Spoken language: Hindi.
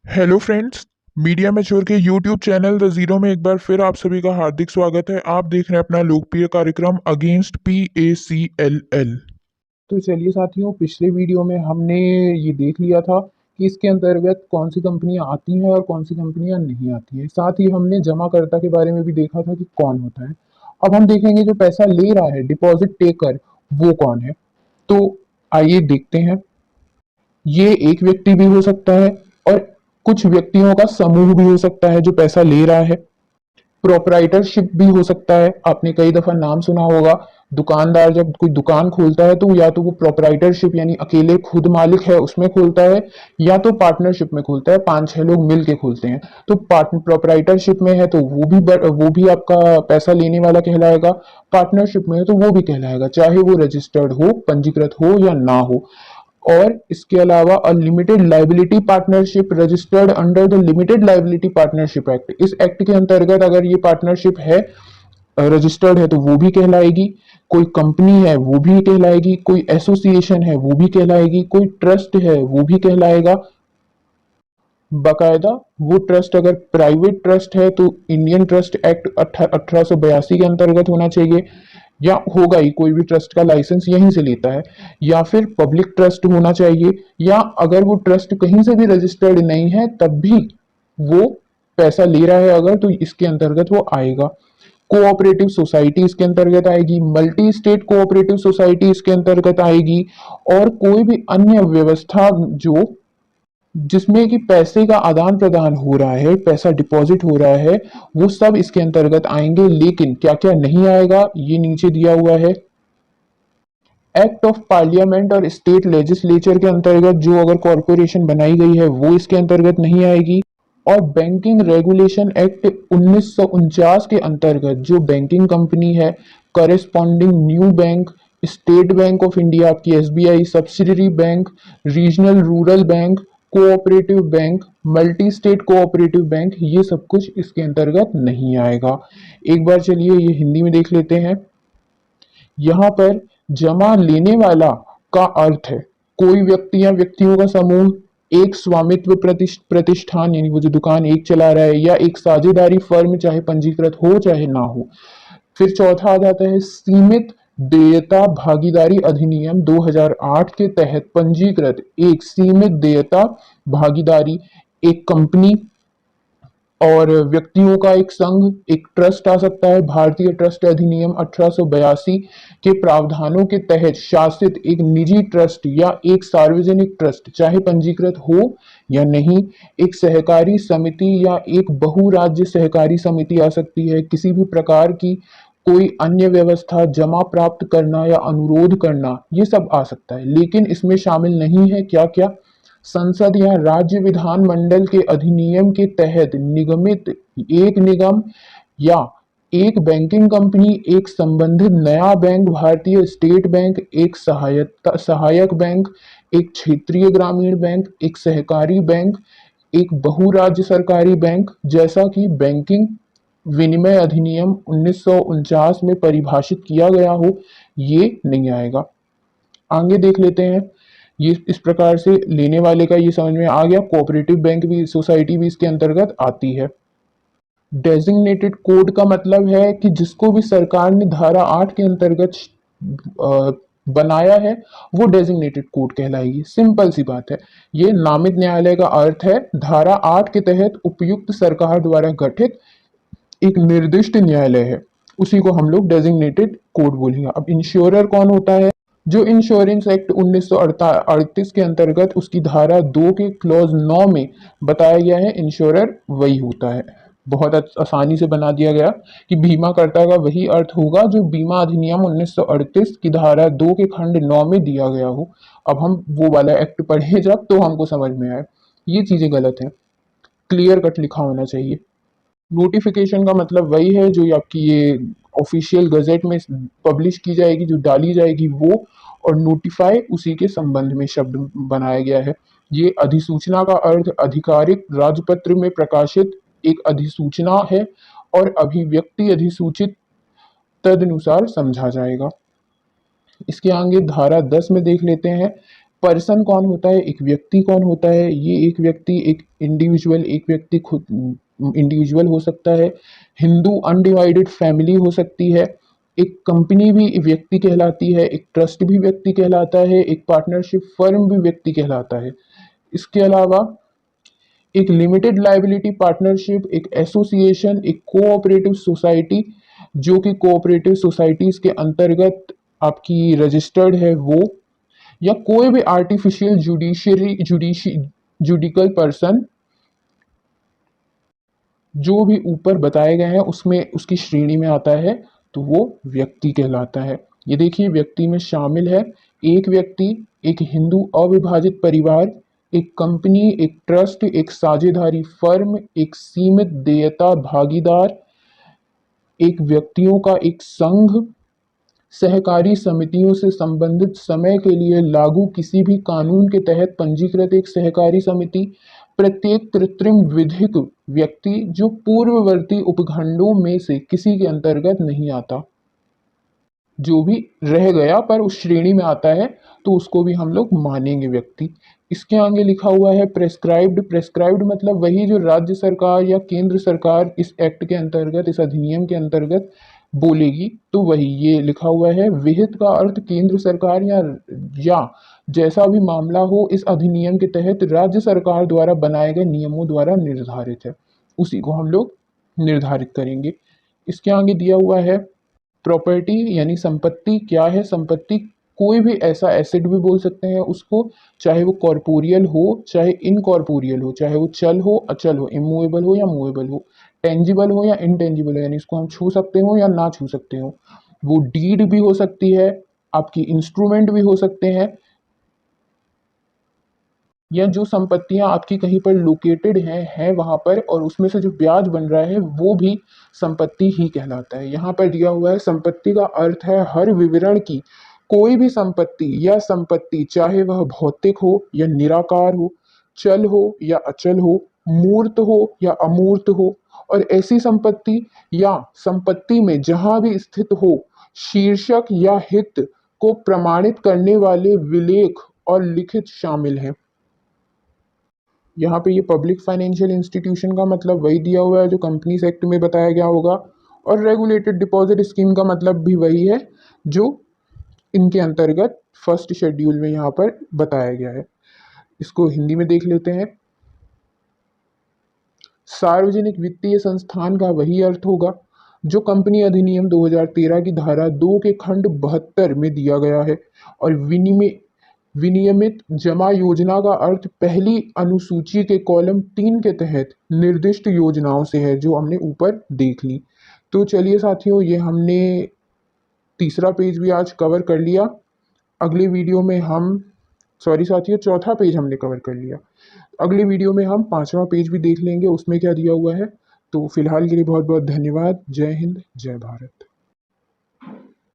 Hello friends. मीडिया मैच्योर के यूट्यूब चैनल द जीरो में एक बार फिर आप सभी का हार्दिक स्वागत है। आप देख रहे हैं अपना लोकप्रिय कार्यक्रम अगेंस्ट PACLL। तो चलिए साथियों, पिछले वीडियो में हमने ये देख लिया था कि इसके अंतर्गत कौन सी कंपनियां आती हैं और कौन सी कंपनियां नहीं आती हैं। साथ ही हमने जमाकर्ता के बारे में भी देखा था कि कौन होता है। अब हम देखेंगे जो पैसा ले रहा है, डिपॉजिट टेकर, वो कौन है। तो आइए देखते हैं। ये एक व्यक्ति भी हो सकता है और कुछ व्यक्तियों का समूह भी हो सकता है जो पैसा ले रहा है। प्रोपराइटरशिप भी हो सकता है। आपने कई दफा नाम सुना होगा, दुकानदार जब कोई दुकान खोलता है तो या तो वो प्रोपराइटरशिप यानी अकेले खुद मालिक है उसमें खोलता है, या तो पार्टनरशिप में खोलता है, 5-6 लोग मिल के खोलते हैं। तो प्रोपराइटरशिप में है तो वो भी आपका पैसा लेने वाला कहलाएगा। पार्टनरशिप में है तो वो भी कहलाएगा, चाहे वो रजिस्टर्ड हो, पंजीकृत हो या ना हो। और इसके अलावा a limited liability partnership registered under the limited liability partnership act, इस एक्ट के अंतर्गत अगर ये पार्टनरशिप है, रजिस्टर्ड है, तो वो भी कहलाएगी। कोई कंपनी है वो भी कहलाएगी, कोई एसोसिएशन है वो भी कहलाएगी, कोई ट्रस्ट है वो भी कहलाएगा। बकायदा वो ट्रस्ट अगर प्राइवेट ट्रस्ट है तो इंडियन ट्रस्ट एक्ट 1882 के अंतर्गत होना चाहिए, या होगा ही, कोई भी ट्रस्ट का लाइसेंस यहीं से लेता है। या फिर पब्लिक ट्रस्ट होना चाहिए, या अगर वो ट्रस्ट कहीं से भी रजिस्टर्ड नहीं है तब भी वो पैसा ले रहा है अगर, तो इसके अंतर्गत वो आएगा। कोऑपरेटिव सोसाइटी इसके अंतर्गत आएगी, मल्टी स्टेट कोऑपरेटिव सोसाइटी इसके अंतर्गत आएगी, और कोई भी अन्य व्यवस्था जो जिसमें कि पैसे का आदान प्रदान हो रहा है, पैसा डिपॉजिट हो रहा है, वो सब इसके अंतर्गत आएंगे। लेकिन क्या क्या नहीं आएगा ये नीचे दिया हुआ है। एक्ट ऑफ पार्लियामेंट और स्टेट लेजिस्लेचर के अंतर्गत जो अगर कॉरपोरेशन बनाई गई है वो इसके अंतर्गत नहीं आएगी। और बैंकिंग रेगुलेशन एक्ट 1949 के अंतर्गत जो बैंकिंग कंपनी है, corresponding new bank, state bank of India, आपकी SBI, subsidiary bank, regional rural bank, cooperative bank, multi state cooperative bank, ये सब कुछ इसके अंतर्गत नहीं आएगा। एक बार चलिए ये हिंदी में देख लेते हैं। यहाँ पर जमा लेने वाला का अर्थ है कोई व्यक्ति या व्यक्तियों का समूह, एक स्वामित्व प्रतिष्ठान यानी वो जो दुकान एक चला रहा है, या एक साझेदारी फर्म, चाहे पंजीकृत हो चाहे ना हो। फिर चौथा आ जाता है सीमित देयता भागीदारी अधिनियम 2008 के तहत पंजीकृत एक सीमित देयता भागीदारी, एक कंपनी और व्यक्तियों का एक संघ, एक ट्रस्ट आ सकता है। भारतीय ट्रस्ट अधिनियम 1882 के प्रावधानों के तहत शासित एक निजी ट्रस्ट या एक सार्वजनिक ट्रस्ट, चाहे पंजीकृत हो या नहीं। एक सहकारी समिति या एक बहुराज्य सहकारी समिति आ सकती है। किसी भी प्रकार की कोई अन्य व्यवस्था, जमा प्राप्त करना या अनुरोध करना, ये सब आ सकता है। लेकिन इसमें शामिल नहीं है क्या क्या, संसद या राज्य विधानमंडल के अधिनियम के तहत निगमित एक निगम, या एक बैंकिंग कंपनी, एक संबंधित नया बैंक, भारतीय स्टेट बैंक, एक सहायक बैंक, एक क्षेत्रीय ग्रामीण बैंक, एक सहकारी बैंक, एक बहुराज्य सरकारी बैंक, जैसा कि बैंकिंग विनिमय अधिनियम 1949 में परिभाषित किया गया हो, ये नहीं आएगा। आगे देख लेते हैं। ये इस प्रकार से लेने वाले का ये समझ में आ गया। कोऑपरेटिव बैंक भी, सोसाइटी भी इसके अंतर्गत आती है। डेजिग्नेटेड कोड का मतलब है कि जिसको भी सरकार ने धारा 8 के अंतर्गत अ, बनाया है वो डेजिग्नेटेड कोड कहलाएगी। सिंपल सी बात है। ये नामित न्यायालय का अर्थ है। धारा 8 के तहत उपयुक्त सरकार द्वारा गठित एक निर्दिष्ट न्यायालय है, उसी को हम लोग डेजिग्नेटेड कोड बोलेंगे। अब इंश्योरर कौन होता है? जो इंश्योरेंस एक्ट 1938 के अंतर्गत उसकी धारा 2 के क्लॉज 9 में बताया गया है, इंश्योरर वही होता है। बहुत आसानी से बना दिया गया कि बीमाकर्ता का वही अर्थ होगा जो बीमा अधिनियम 1938 की धारा 2 के खंड 9 में दिया गया हो। अब हम वो वाला एक्ट पढ़े जब तो हमको समझ में आए। ये चीजें गलत हैं, क्लियर कट लिखा होना चाहिए। नोटिफिकेशन का मतलब वही है जो आपकी ये ऑफिशियल गजेट में पब्लिश की जाएगी, जो डाली जाएगी वो। और नोटिफाई उसी के संबंध में शब्द बनाया गया है। ये अधिसूचना का अर्थ आधिकारिक राजपत्र में प्रकाशित एक अधिसूचना है, और अभिव्यक्ति अधिसूचित तदनुसार समझा जाएगा। इसके आगे धारा 10 में देख लेते हैं। पर्सन कौन होता है, एक व्यक्ति कौन होता है, ये एक व्यक्ति, एक इंडिविजुअल, एक व्यक्ति खुद इंडिविजुअल हो सकता है, हिंदू अनडिवाइडेड फैमिली हो सकती है, एक कंपनी भी व्यक्ति कहलाती है, एक ट्रस्ट भी व्यक्ति कहलाता है, एक पार्टनरशिप फर्म भी व्यक्ति कहलाता है। इसके अलावा एक लिमिटेड लाइबिलिटी पार्टनरशिप, एक एसोसिएशन, एक कोऑपरेटिव सोसाइटी, जो कि कोऑपरेटिव सोसाइटीज के अंतर्गत आपकी रजिस्टर्ड है वो, या कोई भी आर्टिफिशियल जुडिकल पर्सन, जो भी ऊपर बताए गए हैं उसमें उसकी श्रेणी में आता है, तो वो व्यक्ति कहलाता है। ये देखिए व्यक्ति में शामिल है एक व्यक्ति, एक हिंदू अविभाजित परिवार, एक कंपनी, एक ट्रस्ट, एक साझेदारी फर्म, एक सीमित देयता भागीदार, एक व्यक्तियों का एक संघ, सहकारी समितियों से संबंधित समय के लिए लागू किसी भी कानून के तहत पंजीकृत एक सहकारी समिति, प्रत्येक कृत्रिम विधिक व्यक्ति जो पूर्ववर्ती उपखंडों में से किसी के अंतर्गत नहीं आता, जो भी रह गया पर उस श्रेणी में आता है तो उसको भी हम लोग मानेंगे व्यक्ति। इसके आगे लिखा हुआ है प्रेस्क्राइब्ड। प्रेस्क्राइब्ड मतलब वही जो राज्य सरकार या केंद्र सरकार इस एक्ट के अंतर्गत, इस अधिनियम के अंतर्गत बोलेगी, तो वही ये लिखा हुआ है। विहित का अर्थ केंद्र सरकार या जैसा भी मामला हो इस अधिनियम के तहत राज्य सरकार द्वारा बनाए गए नियमों द्वारा निर्धारित है, उसी को हम लोग निर्धारित करेंगे। इसके आगे दिया हुआ है प्रॉपर्टी यानी संपत्ति। क्या है संपत्ति? कोई भी ऐसा एसेट भी बोल सकते हैं उसको, चाहे वो कॉर्पोरियल हो चाहे इनकॉर्पोरियल हो, चाहे वो चल हो अचल हो, इमूवेबल हो या मूवेबल हो, टेंजिबल हो या इनटेंजिबल हो, यानी इसको हम छू सकते हो या ना छू सकते हो। वो डीड भी हो सकती है, आपकी इंस्ट्रूमेंट भी हो सकते हैं, या जो संपत्तियां आपकी कहीं पर लोकेटेड हैं वहां पर और उसमें से जो ब्याज बन रहा है वो भी संपत्ति ही कहलाता है। यहाँ पर दिया हुआ है संपत्ति का अर्थ है हर विवरण की कोई भी संपत्ति या संपत्ति, चाहे वह भौतिक हो या निराकार हो, चल हो या अचल हो, मूर्त हो या अमूर्त हो, और ऐसी संपत्ति या संपत्ति में जहां भी स्थित हो शीर्षक या हित को प्रमाणित करने वाले विलेख और लिखित शामिल हैं। यहाँ पे ये पब्लिक फाइनेंशियल इंस्टीट्यूशन का मतलब वही दिया हुआ है जो कंपनीज एक्ट में बताया गया होगा, और रेगुलेटेड डिपॉजिट स्कीम का मतलब भी वही है जो इनके अंतर्गत फर्स्ट शेड्यूल में यहाँ पर बताया गया है। इसको हिंदी में देख लेते हैं। सार्वजनिक वित्तीय संस्थान का वही अर्थ होगा जो कंपनी अधिनियम 2013 की धारा 2 के खंड 72 में दिया गया है, और विनियमित जमा योजना का अर्थ पहली अनुसूची के कॉलम 3 के तहत निर्दिष्ट योजनाओं से है, जो हमने ऊपर देख ली। तो चलिए साथियों, ये हमने तीसरा पेज भी आज कवर कर लिया। अगले वीडियो में हम, सॉरी साथियों, चौथा पेज हमने कवर कर लिया। अगले वीडियो में हम पांचवा पेज भी देख लेंगे उसमें क्या दिया हुआ है। तो फिलहाल के लिए बहुत बहुत धन्यवाद। जय हिंद, जय भारत।